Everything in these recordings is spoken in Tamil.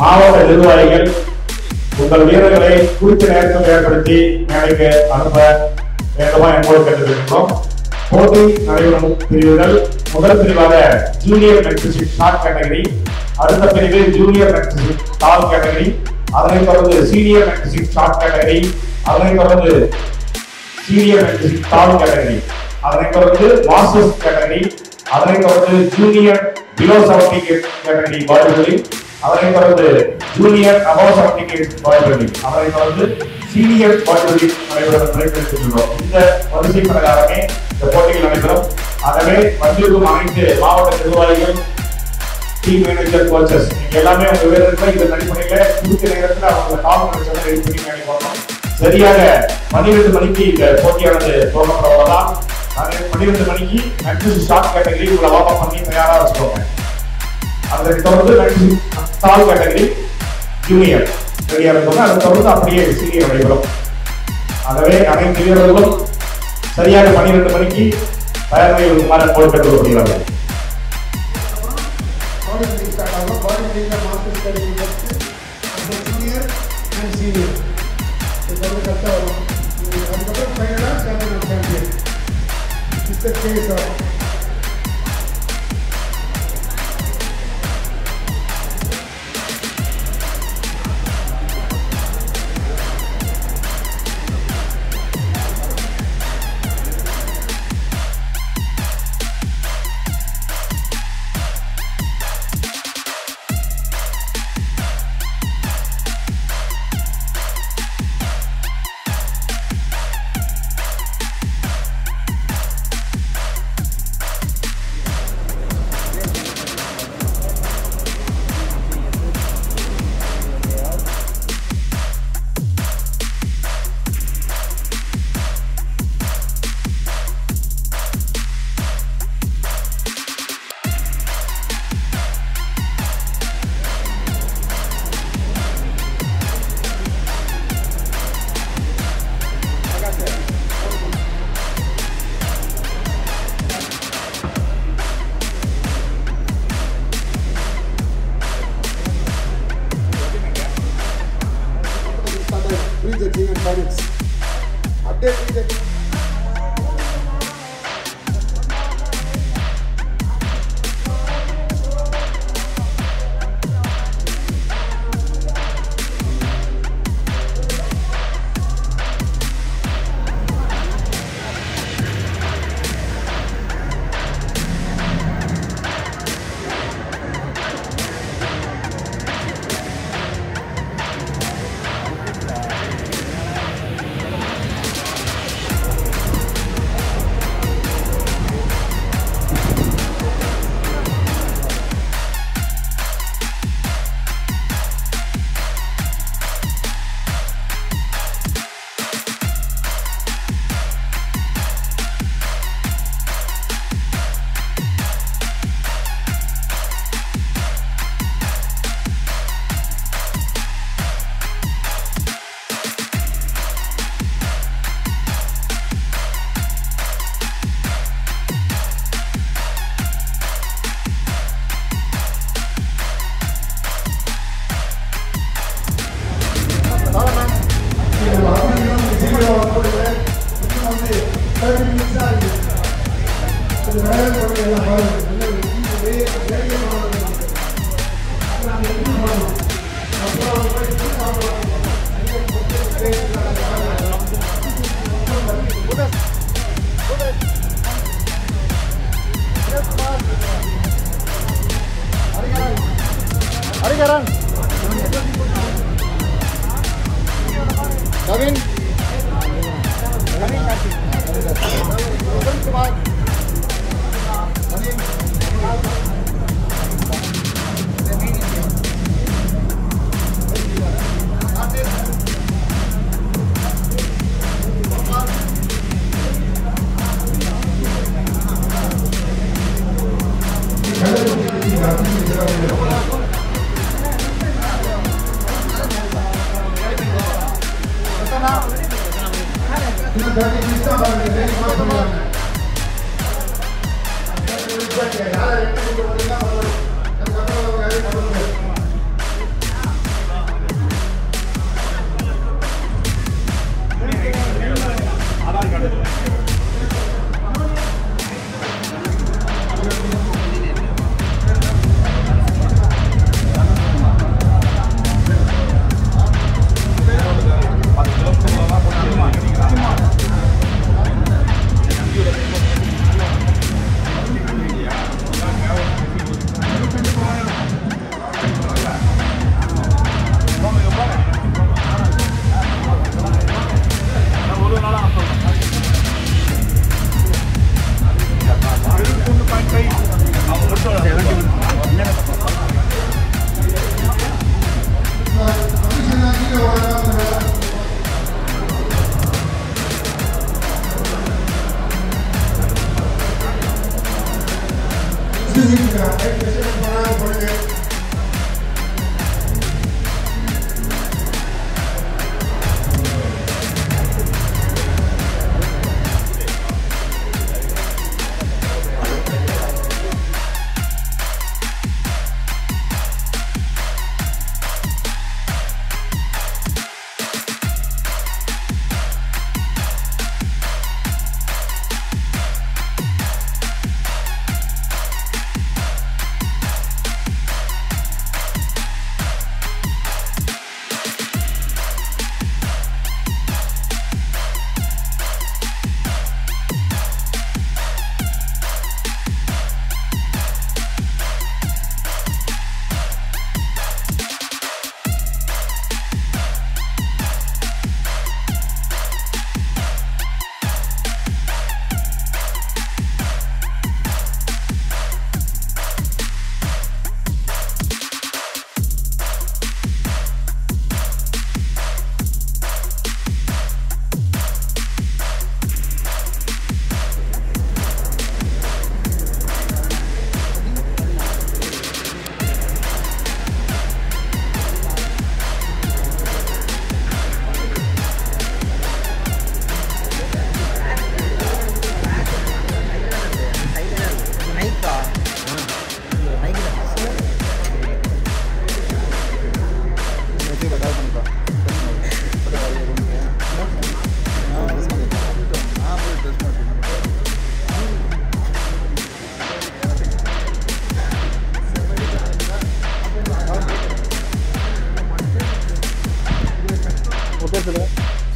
மாவட்ட நிர்வாகிகள் உங்கள் வீரர்களை குறித்த நேரத்தில் ஏற்படுத்தி மேடைக்கு அனுப்ப வேண்டுமா என்பது கேட்டுக்கொள்கிறோம். போட்டி நடைபெறும் பிரிவுகள் முதல் பிரிவாக ஜூனியர் மென்டர்ஷிப் ஷார்ட் கேட்டகரி, அடுத்த பிரிவு ஜூனியர் மென்டர்ஷிப் டால் கேட்டகரி, அதனைத் தொடர்ந்து சீனியர் மென்டர்ஷிப் ஷார்ட் கேட்டகரி, அதனைத் தொடர்ந்து சீனியர் மென்டர்ஷிப் டால் கேட்டகரி, அதனைத் தொடர்ந்து மாஸ்டர்ஸ் கேட்டகரி, அதனைத் தொடர்ந்து junior below 70 category body building, அதனைத் தொடர்ந்து ஜூனியர் அபவ் 70 பாடி பில்டிங், அதனைத் தொடர்ந்து சீனியர் பாடி பில்டிங் நடைபெறுகின்றோம். இந்த வரிசை பிரகாரமே இந்த போட்டிகள் நடைபெறும். ஆகவே வந்திருக்கும் அனைத்து மாவட்ட நிர்வாகிகள், டீம் மேனேஜர், கோச்சஸ் எல்லாமே உங்க வீரர்கள் இந்த அடிப்படையில குறித்த நேரத்தில் அவங்க டாப் மேனேஜர் ரெடி பண்ணி மேலே போகணும். சரியாக 12 மணிக்கு இந்த போட்டியானது துவங்கப்படுவதால் 12 மணிக்கு மென்டர்ஷிப் ஷார்ட் கேட்டகரி உங்களை வார்ம் பண்ணி தயாராக வச்சுக்கோங்க. அதற்கு தொடர்ந்து மென்டர்ஷிப் டால் கேட்டகரி ஜூனியர் ரெடியாக இருக்கோங்க. அதை தொடர்ந்து அப்படியே சீனியர் நடைபெறும். ஆகவே அனைத்து வீரர்களும் சரியாக 12 மணிக்கு தயார் நிலையில் இருக்குமாறு கேட்டுக்கொள்ளப்படுகிறார்கள்.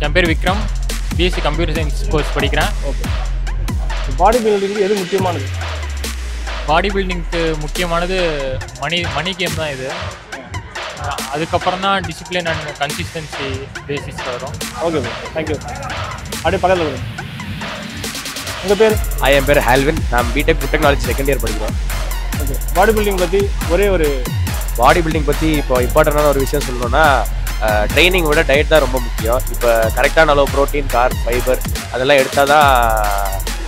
என் பேர் Vikram, BSc computer science course படிக்கிறேன். ஓகே. பாடி பில்டிங்க்கு எது முக்கியமானது? பாடி பில்டிங்க்கு முக்கியமானது மணி கேம் தான் இது. அதுக்கப்புறம் தான் டிசிப்ளின் அண்ட் கன்சிஸ்டன்சி பேசிஸில் வரும். Okay bro, thank you. அப்படியே பக்கத்தில் வரும். உங்கள் பேர்? என் பேர் ஹால்வின். நான் BTech food technology second year படிக்கிறோம். ஓகே. பாடி பில்டிங் பற்றி பாடி பில்டிங் பற்றி இப்போ இம்பார்ட்டண்டான ஒரு விஷயம் சொல்லணும்னா, ட்ரைனிங் விட டயட் தான் ரொம்ப முக்கியம். இப்போ கரெக்டான அளவு ப்ரோட்டீன், கார்ப், ஃபைபர் அதெல்லாம் எடுத்தால் தான்,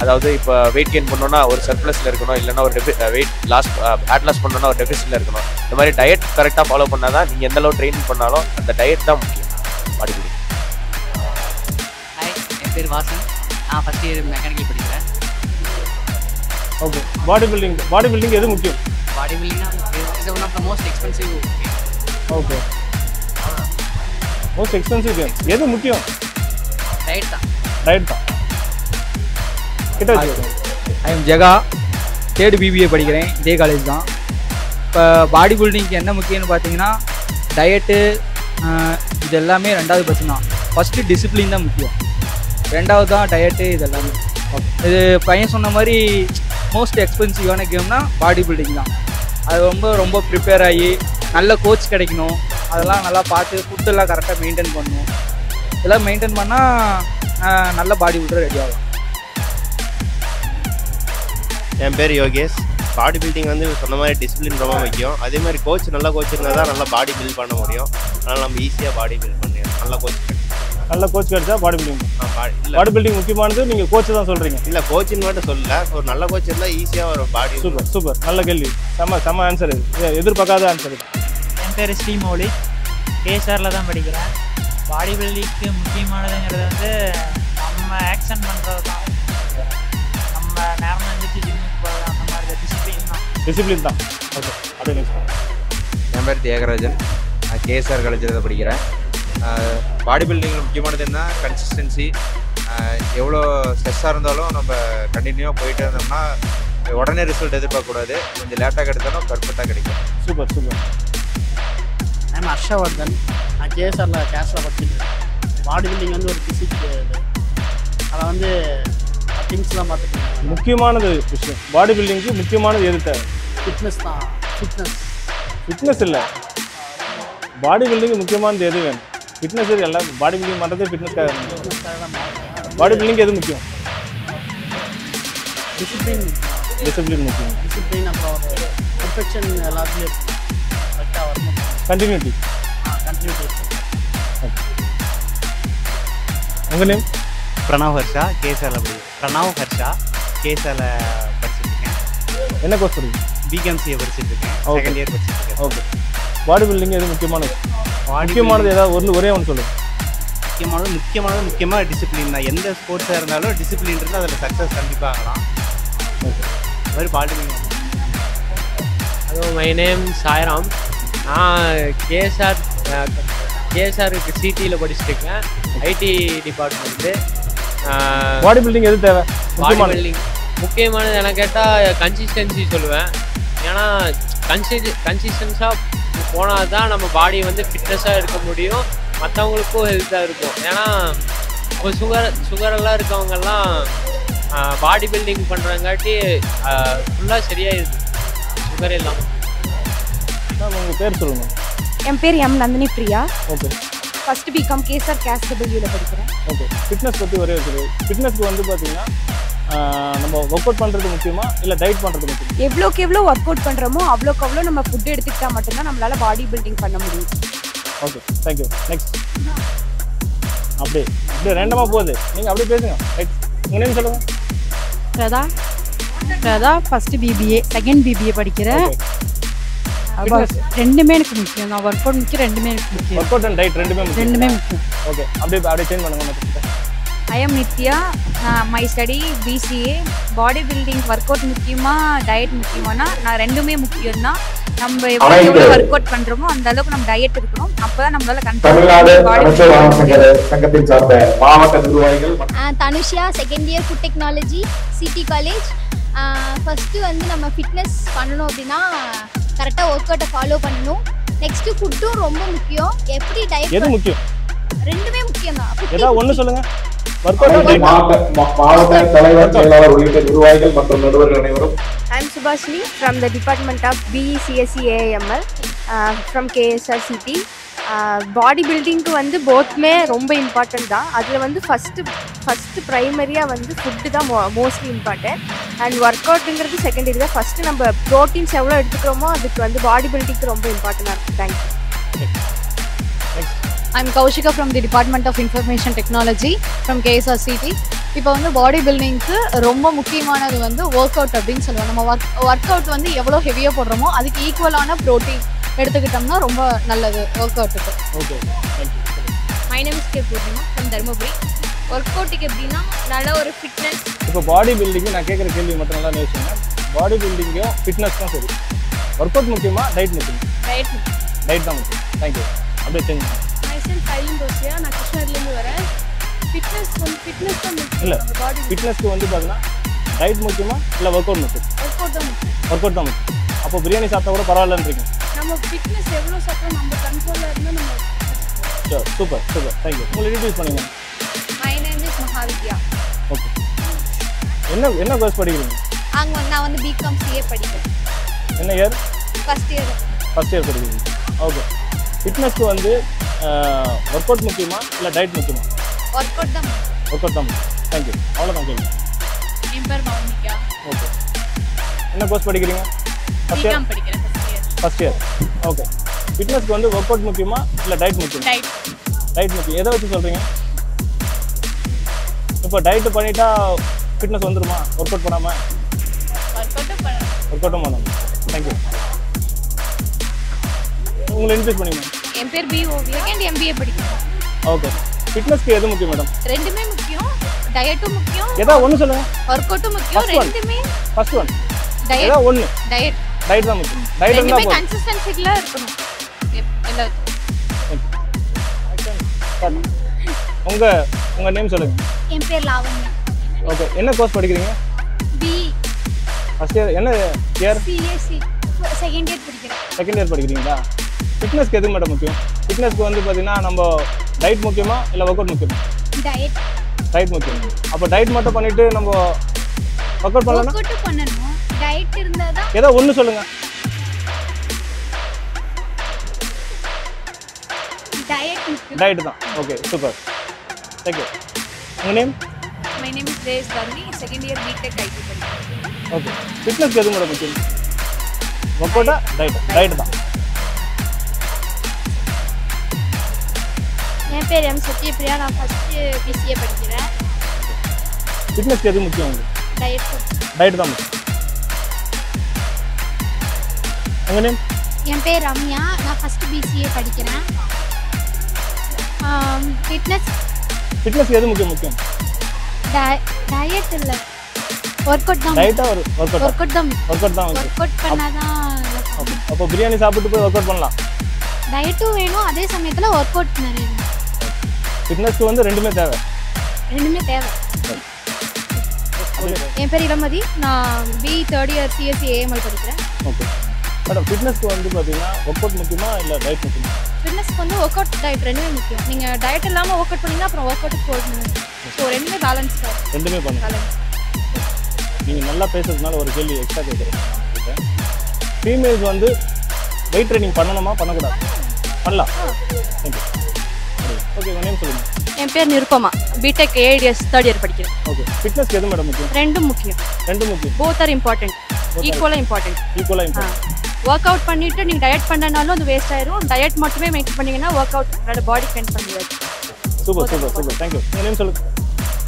அதாவது இப்போ வெயிட் கெயின் பண்ணோன்னா ஒரு சர்ப்ளஸில் இருக்கணும், இல்லைன்னா ஒரு வெயிட் லாஸ் ஃபேட் லாஸ் பண்ணோன்னா ஒரு டெபிசிட்டில் இருக்கணும். இந்த மாதிரி டயட் கரெக்டாக ஃபாலோ பண்ணால் தான் நீங்கள் எந்த அளவு ட்ரைனிங் பண்ணாலும் அந்த டயட் தான் முக்கியம் பாடி பில்டிங். ஹாய், என் பேர் வாசன். நான் ஃபஸ்ட் இயர் மெக்கானிக்கல் படிக்கிறேன். ஓகே. பாடி பில்டிங் எது முக்கியம்? Body building is one of the most expensive. Okay. Most expensive game எது முக்கியம்? டயட் தான். கிட்ட வச்சு. I am Jega, third BBA படிக்கிறேன், இதே காலேஜ் தான். இப்போ பாடி பில்டிங்க்கு என்ன முக்கியம்னு பார்த்தீங்கன்னா, டயட்டு இது எல்லாமே ரெண்டாவது பட்சம் தான். ஃபஸ்ட்டு டிசிப்ளின் தான் முக்கியம், ரெண்டாவது தான் டயட்டு. இது எல்லாமே இது பையன் சொன்ன மாதிரி மோஸ்ட் எக்ஸ்பென்சிவான கேம்னா பாடி பில்டிங் தான். அது ரொம்ப ப்ரிப்பேர் ஆகி நல்ல கோச் கிடைக்கணும், அதெல்லாம் நல்லா பார்த்து ஃபுட்டெல்லாம் கரெக்டாக மெயின்டைன் பண்ணணும். இதெல்லாம் மெயின்டைன் பண்ணால் நல்ல பாடி பில்டர் ரெடி ஆகலாம். என் பேர் யோகேஷ். பாடி பில்டிங் வந்து சொன்ன மாதிரி டிசிப்ளின் ரொம்ப முக்கியம். அதே மாதிரி கோச் நல்ல கோச் இருந்தால் தான் நல்லா பாடி பில்ட் பண்ண முடியும். அதனால் நம்ம ஈஸியாக பாடி பில்ட் பண்ணிடலாம். நல்ல கோச் கிடைச்சா பாடி பில்டிங். பாடி பில்டிங் முக்கியமானது நீங்கள் கோச் தான் சொல்கிறீங்க? இல்லை, கோச்சின்னு மட்டும் சொல்லல, ஒரு நல்ல கோச் இருந்தால் ஈஸியாக ஒரு பாடி. சூப்பர், நல்ல கேள்வி. செம்ம ஆன்சர் இது, எதிர்பார்க்காத ஆன்சர் இது. என் பேர் ஸ்ரீமௌலி, கேஎஸ்ஆரில் தான் படிக்கிறேன். பாடி பில்டிங்க்கு முக்கியமானதுங்கிறது வந்து நம்ம ஆக்ஷன் பண்ணுறது தான். நம்ம நேரம் வந்துட்டு ஜிம்முக்கு போகிறது, அந்த மாதிரி டிசிப்ளின் தான். ஓகே, அப்படியே நெக்ஸ்ட். என் பேர் தியாகராஜன், நான் கேஎஸ்ஆர் காலேஜில் தான் படிக்கிறேன். பாடி பில்டிங்கில் முக்கியமானது என்ன, கன்சிஸ்டன்சி. எவ்வளோ ஸ்ட்ரெஸ்ஸாக இருந்தாலும் நம்ம கண்டினியூவாக போயிட்டே இருந்தோம்னா உடனே ரிசல்ட் எதிர்பார்க்கக்கூடாது. கொஞ்சம் லேட்டாக கிடைத்தாலும் பர்ஃபெக்டாக கிடைக்கும். சூப்பர். நான் ஹர்ஷவர்தன், நான் கேஎஸ்ஆரில் கேஷில் படிச்சுட்டு. பாடி பில்டிங் வந்து ஒரு ஃபிசிக்ஸ் இது, அதை வந்து திங்ஸ்லாம் பார்த்துக்கணும். முக்கியமானது விஷயம் பாடி பில்டிங்க்கு முக்கியமானது எது தேவை? ஃபிட்னஸ் தான். ஃபிட்னஸ் இல்லை, பாடி பில்டிங்கு முக்கியமானது எது வேணும்? ஃபிட்னஸ் எல்லாம் பாடி பில்டிங் பண்ணுறதே ஃபிட்னஸ்க்காக. பாடி பில்டிங் எது முக்கியம்? டிசிப்ளின் முக்கியம். டிசிப்ளின், அப்புறம் ஒரு பெர்ஃபெக்ஷன் எல்லாத்துலேயும் கரெக்டாக வரணும். கண்டினியூட்டி. உங்கள் நேம்? பிரணவ் ஹர்ஷா, கேஎஸ்ஆரில் படிச்சிருக்கேன். என்ன கோர்ஸ் படிக்கிறீங்க? பிகாம்சிஏ படிச்சுட்டு இருக்கேன். செகண்ட் இயர் படிச்சுட்டு இருக்கேன். ஓகே. பாடி பில்டிங் எது முக்கியமானது? முக்கியமானது ஏதாவது ஒரே ஒன்று சொல்லுங்கள். முக்கியமாக டிசிப்ளின் தான். எந்த ஸ்போர்ட்ஸாக இருந்தாலும் டிசிப்ளின் இருந்தால் அதில் சக்ஸஸ் கண்டிப்பாக ஆகலாம். ஓகே. அது மாதிரி body building. Hello, my name Sairam. நான் கேஎஸ்ஆருக்கு சிடியில் படிச்சுட்டு இருக்கேன். ID department. பாடி பில்டிங் எது தேவை? பாடி பில்டிங் முக்கியமானது என கேட்டால் கன்சிஸ்டன்சி சொல்லுவேன். ஏன்னா கன்சிஸ்டன்ஸாக போனால் தான் நம்ம பாடி வந்து ஃபிட்னஸாக இருக்க முடியும், மற்றவங்களுக்கும் ஹெல்த்தாக இருக்கும். ஏன்னா இப்போ சுகரெல்லாம் இருக்கவங்கெல்லாம் பாடி பில்டிங் பண்ணுறங்காட்டி ஃபுல்லாக சரியாயிருது சுகர் எல்லாம். உங்கள் பேர் சொல்லுங்கள். என் பேர் M Nandhini Priya. Okay. First BCom KSR கேஎஸ்டபிள்யூவில் படிக்கிறேன். ஓகே. ஃபிட்னஸ் பற்றி ஒரே வச்சுரு. ஃபிட்னஸ்க்கு வந்து பார்த்தீங்கன்னா நம்ம ஒர்க் அவுட் பண்ணுறது முக்கியமா இல்லை டயட் பண்ணுறது முக்கியமா? எவ்வளோக்கு எவ்வளோ ஒர்க் அவுட் பண்ணுறோமோ அவ்வளோக்கு அவ்வளோ நம்ம ஃபுட் எடுத்துக்கிட்டால் மட்டும்தான் நம்மளால் பாடி பில்டிங் பண்ண முடியும். Okay, thank you. நெக்ஸ்ட். அப்படியே ரேண்டமாக போகுது, நீங்கள் அப்படியே பேசுங்க. ரைட், உங்கள் நேம் சொல்லுங்கள். Brata first BBA, second BBA படிக்கிறேன். ரெண்டுமே எனக்கு முக்கியம். நான் ஒர்க் அவுட் முக்கியம், ரெண்டுமே எனக்கு முக்கியம். ஒர்க் அவுட் அண்ட் டயட் ரெண்டுமே முக்கியம். ஓகே, அப்படியே சேஞ்ச் பண்ணுங்க. I am Nitya. My study BCA. Body building work out முக்கியமா டயட் முக்கியமானா நான் ரெண்டுமே முக்கியம் தான். நம்ம எவ்வளோ ஒர்க் அவுட் பண்றோமோ அந்த அளவுக்கு நம்ம டயட் இருக்கணும். அப்பதான் நம்மளால சங்கத்தின் சார்ந்த மாவட்ட நிர்வாகிகள். Dhanushiya, second year food technology, city college. First வந்து நம்ம ஃபிட்னஸ் பண்ணணும் அப்படின்னா கரெக்டாக ஒர்க் அவுட்டை ஃபாலோ பண்ணணும். நெக்ஸ்ட்டு ஃபுட்டும் ரொம்ப முக்கியம். எப்படி டயட் எது முக்கியம்? ரெண்டுமே முக்கியம் தான். ஏதாவது ஒன்று சொல்லுங்க. மாவட்ட தலைவர், செயலாளர் உள்ளிட்ட நிர்வாகிகள் மற்றும் நடுவர்கள் அனைவரும். I am Subhashini from the Department of BE CSE AML from KSRCT. பாடி பில்டிங்க்கு வந்து போத்மே ரொம்ப இம்பார்ட்டன்ட் தான். அதில் வந்து ஃபஸ்ட்டு ப்ரைமரியாக வந்து ஃபுட்டு தான் மோஸ்ட்லி இம்பார்ட்டன்ட். அண்ட் ஒர்க் அவுட்டுங்கிறது செகண்டரி தான். ஃபஸ்ட்டு நம்ம ப்ரோட்டீன்ஸ் எவ்வளோ எடுத்துக்கிறோமோ அதுக்கு வந்து பாடி பில்டிங்க்கு ரொம்ப இம்பார்ட்டண்டாக இருக்குது. Thank you. I'm Kaushika from the Department of Information Technology from KSRCT. இப்போ வந்து பாடி பில்டிங்க்கு ரொம்ப முக்கியமானது வந்து ஒர்க் அவுட் அப்படின்னு சொல்லுவோம். நம்ம ஒர்க் அவுட் வந்து எவ்வளோ ஹெவியாக போடுறோமோ அதுக்கு ஈக்குவலான ப்ரோட்டீன் எடுத்துக்கிட்டோம்னா ரொம்ப நல்லது ஒர்க் அவுட்டுக்கு. Okay, my name is K Purnima from Dharmapuri. Work அவுட்டுக்கு எப்படின்னா நல்ல ஒரு ஃபிட்னஸ். இப்போ பாடி பில்டிங்கு நான் கேட்குற கேள்வி மட்டும் நல்லா யோசிச்சுங்க. பாடி பில்டிங்கும் ஃபிட்னஸ்க்கும் சரி, ஒர்க் அவுட் முக்கியமா டயட் முக்கியமா? டயட் தான் முக்கியம். தேங்க்யூ. அப்படியே சேஞ்ச். நான் கிருஷ்ணகிரிலேருந்து வரேன். ஃபிட்னஸ் தான் முக்கியம். இல்லை, ஃபிட்னஸ்க்கு வந்து பார்த்தீங்கன்னா டயட் முக்கியமா இல்லை ஒர்க் அவுட் முக்கியம்? ஒர்க் அவுட் தான் முக்கியம். அப்போ பிரியாணி சாப்பிட்டா கூட பரவாயில்லன்றீங்க. நம்ம ஃபிட்னஸ் எவ்வளோ சாப்பிட்டா நம்ம கண்ட்ரோலில் இருந்தால் நம்ம. சூப்பர். தேங்க்யூ. உங்களை இன்ட்ரடியூஸ் பண்ணுங்க. My name is Mahavidya. Okay. என்ன கோர்ஸ் படிக்கிறீங்க? நான் வந்து பிகாம் சிஏ படிக்கிறேன். என்ன இயர்? ஃபர்ஸ்ட் இயர் படிக்கிறீங்க. ஓகே. ஃபிட்னஸ்க்கு வந்து ஒர்க் அவுட் முக்கியமா இல்லை டயட் முக்கியமா? ஒர்க் அவுட் தான். தேங்க்யூ. அவ்வளோதான் கேள்வி. என் பேர் மௌனிகா. ஓகே. என்ன கோர்ஸ் படிக்கிறீங்க? பிகாம் படிக்கிறேன். First year. ஓகே. ஃபிட்னஸ்க்கு வந்து ஒர்க் அவுட் முக்கியமா இல்லை டயட் முக்கியமா? டயட் முக்கியம். எதை வச்சு சொல்கிறீங்க? இப்போ டயட்டு பண்ணிட்டா ஃபிட்னஸ் வந்துடுமா ஒர்க் அவுட் பண்ணாமல்? ஒர்க் அவுட்டும் பண்ணணும். தேங்க்யூ. உங்களை இன்ட்ரடியூஸ் பண்ணிங்க. என் பேர் பி ஓவியா. செகண்ட் MBA படிக்கிறேன். ஓகே. ஃபிட்னஸ்க்கு எது முக்கியம் மேடம்? ரெண்டுமே முக்கியம். டயட்டும் முக்கியம். ஏதாவது ஒன்று சொல்லுங்க. ஒர்க் அவுட்டும் முக்கியம். ரெண்டுமே. First one diet. ஏதாவது ஒன்று. டயட் தான் முக்கியம். டயட் இருந்தா போதும். கன்சிஸ்டன்சில இருக்கணும் எல்லாத்துக்கும். உங்க நேம் சொல்லுங்க. என் பேர் லாவண்யா. ஓகே. என்ன கோர்ஸ் படிக்கிறீங்க? பி. First year. என்ன இயர்? சிஎஸ்சி செகண்ட் இயர் படிக்கிறேன். செகண்ட் இயர் படிக்கிறீங்களா? ஃபிட்னஸ்க்கு எது மேடம் முக்கியம்? ஃபிட்னஸ்க்கு வந்து பார்த்தீங்கன்னா நம்ம டயட் முக்கியமா இல்லை ஒர்க் அவுட் முக்கியமா? டயட் முக்கியம். அப்போ டயட் மட்டும் பண்ணிட்டு நம்ம ஒர்க் அவுட் பண்ணலாம். ஒர்க் அவுட் பண்ணணும். டயட் இருந்தா தான். ஏதோ ஒன்று சொல்லுங்க. டயட் தான். Okay, super. தேங்க்யூ. உங்கள் name? My name is Des Gandhi. Second year BTech IT படிக்கிறேன். ஓகே. ஃபிட்னஸ்க்கு எது மேடம் முக்கியம்? ஒர்க் அவுட்டா டயட் தான். என் பேர் எம் சத்யபிரியா. நான் ஃபஸ்ட்டு BCA படிக்கிறேன். ஃபிட்னஸ்க்கு எது முக்கியம் உங்களுக்கு? டயட் தான் முக்கியம். உங்கள் நேம்? என் பேர் ரம்யா. நான் ஃபஸ்ட்டு பிசிஏ படிக்கிறேன். ஃபிட்னஸ்க்கு எது முக்கியம்? டயட் இல்லை, ஒர்க் அவுட் தான். டயட்டாக ஒரு ஒர்க் அவுட் தான் ஒர்க் அவுட் பண்ணாதான். அப்போ பிரியாணி சாப்பிட்டு போய் ஒர்க் அவுட் பண்ணலாம். டயட்டும் வேணும், அதே சமயத்தில் ஒர்க் அவுட் நிறைய வேணும். ஃபிட்னஸ்க்கு வந்து ரெண்டுமே தேவை. என் பேர் இளமதி. நான் B third year CSC AML படிக்கிறேன். ஓகே மேடம், ஃபிட்னஸ்க்கு வந்து பார்த்தீங்கன்னா ஒர்க் அவுட் முக்கியமா இல்லை டயட் முக்கியமா? ஃபிட்னஸ்க்கு வந்து ஒர்க் அவுட் டயட் ரெண்டுமே முக்கியம். நீங்கள் டயட் இல்லாமல் ஒர்க் அவுட் பண்ணிங்கன்னா அப்புறம் ஒர்க் அவுட்டுக்கு போகணும். ஸோ ரெண்டுமே பேலன்ஸ்டாக ரெண்டுமே பண்ணுங்க. நீங்கள் நல்லா பேசுறதுனால ஒரு கேள்வி எக்ஸ்ட்ரா கேட்குறேன். ஃபீமேல்ஸ் வந்து வெயிட் ட்ரைனிங் பண்ணணுமா பண்ணக்கூடாது? பண்ணலாம். ஓகே, உங்கள் நேம் சொல்லுங்கள். என் பேர் Nirupama. BTech ADS third year படிக்கிறேன். ஓகே, ஃபிட்னஸ்க்கு எது மேடம் முக்கியம்? ரெண்டும் முக்கியம். Both are important. ஈக்குவலாக இம்பார்ட்டன்ட். ஒர்க் அவுட் பண்ணிட்டு நீங்கள் டயட் பண்ணனாலும் அது வேஸ்ட் ஆயிரும். டயட் மட்டுமே மெயின்டைன் பண்ணீங்கன்னா ஒர்க் அவுட் பாடி ஸ்பெண்ட் பண்ணிடுவாங்க. சூப்பர். தேங்க்யூ. உங்கள் நேம் சொல்லுங்கள்.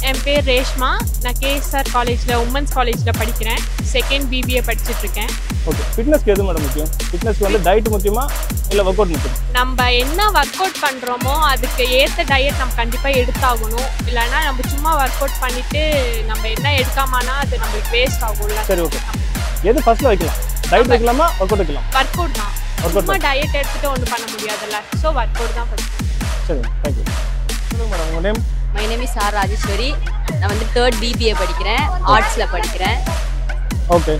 என் பேர் ரேஷ்மா. நான் கேஎஸ்ஆர் காலேஜில் உமன்ஸ் காலேஜில் படிக்கிறேன். செகண்ட் பிபிஏ படிச்சுட்ருக்கேன். ஓகே, ஃபிட்னஸ்க்கு எது மேடம் முக்கியம்? ஃபிட்னஸ்க்கு வந்து டயட் முக்கியமா இல்லை ஒர்க் அவுட் முக்கியம்? நம்ம என்ன ஒர்க் அவுட் பண்ணுறோமோ அதுக்கு ஏற்ற டயட் நம்ம கண்டிப்பாக எடுத்தாகணும். இல்லைன்னா நம்ம சும்மா ஒர்க் அவுட் பண்ணிவிட்டு நம்ம என்ன எடுக்காமனா அது நம்மளுக்கு வேஸ்ட் ஆகும்ல. சரி, ஓகே. எது ஃபர்ஸ்ட்டில் வைக்கலாம்? டயட் வைக்கலாமா ஒர்க் அவுட் வைக்கலாம்? ஒர்க் அவுட் தான். சும்மா டயட் எடுத்துகிட்டு ஒன்றும் பண்ண முடியாதுல்ல. ஸோ ஒர்க் அவுட் தான் ஃபஸ்ட்டு. சரி, தேங்க்யூ. சொல்லுங்கள் மேடம், உங்கள் name? My name is R Rajeswari. நான் வந்து தேர்ட் பிபிஏ படிக்கிறேன், ஆர்ட்ஸில் படிக்கிறேன். ஓகே,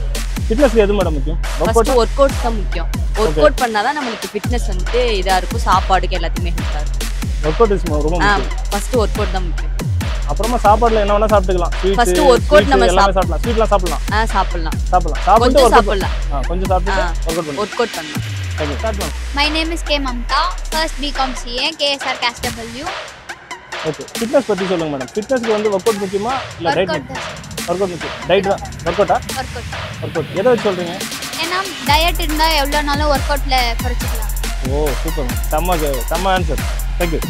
ஃபிட்னஸ்க்கு எது மேடம் முக்கியம்? ஃபர்ஸ்ட் ஒர்க் அவுட் தான் முக்கியம். ஒர்க் அவுட் பண்ணால் தான் நம்மளுக்கு ஃபிட்னஸ் வந்து இதாக இருக்கும், சாப்பாடுக்கு எல்லாத்தையுமே ஹெல்த்தாக இருக்கும். ஒர்க் அவுட் இஸ் ரொம்ப முக்கியம். ஃபர்ஸ்ட் ஒர்க் அவுட் தான் முக்கியம். அப்புறமா சாப்பாடுல என்ன வேணா சாப்பிட்டுக்கலாம். ஃபர்ஸ்ட் ஒர்க் அவுட் நம்ம சாப்பிடலாம். ஸ்வீட்லாம் சாப்பிடலாம். சாப்பிடலாம். கொஞ்சம் சாப்பிடலாம். கொஞ்சம் சாப்பிட்டு ஒர்க் அவுட் பண்ணலாம். தேங்க்யூ. ஸ்டார்ட் பண்ணு. My name is K Mamta. First BCom CA, KSR KSW. Okay, fitness பற்றி சொல்லுங்க மேடம். ஃபிட்னஸ்க்கு வந்து ஒர்க் அவுட் முக்கியமா இல்லை டயட்? ஒர்க் அவுட் முக்கியம். டயட் தான். ஒர்க் அவுட்டா? Work out. எதை வச்சு சொல்கிறீங்க? ஏன்னா டயட் இருந்தால் எவ்வளோ நாளும் ஒர்க் அவுட்டில் குறைச்சிக்கலாம். ஓ, சூப்பர். செம்ம ஆன்சர். தேங்க்யூ.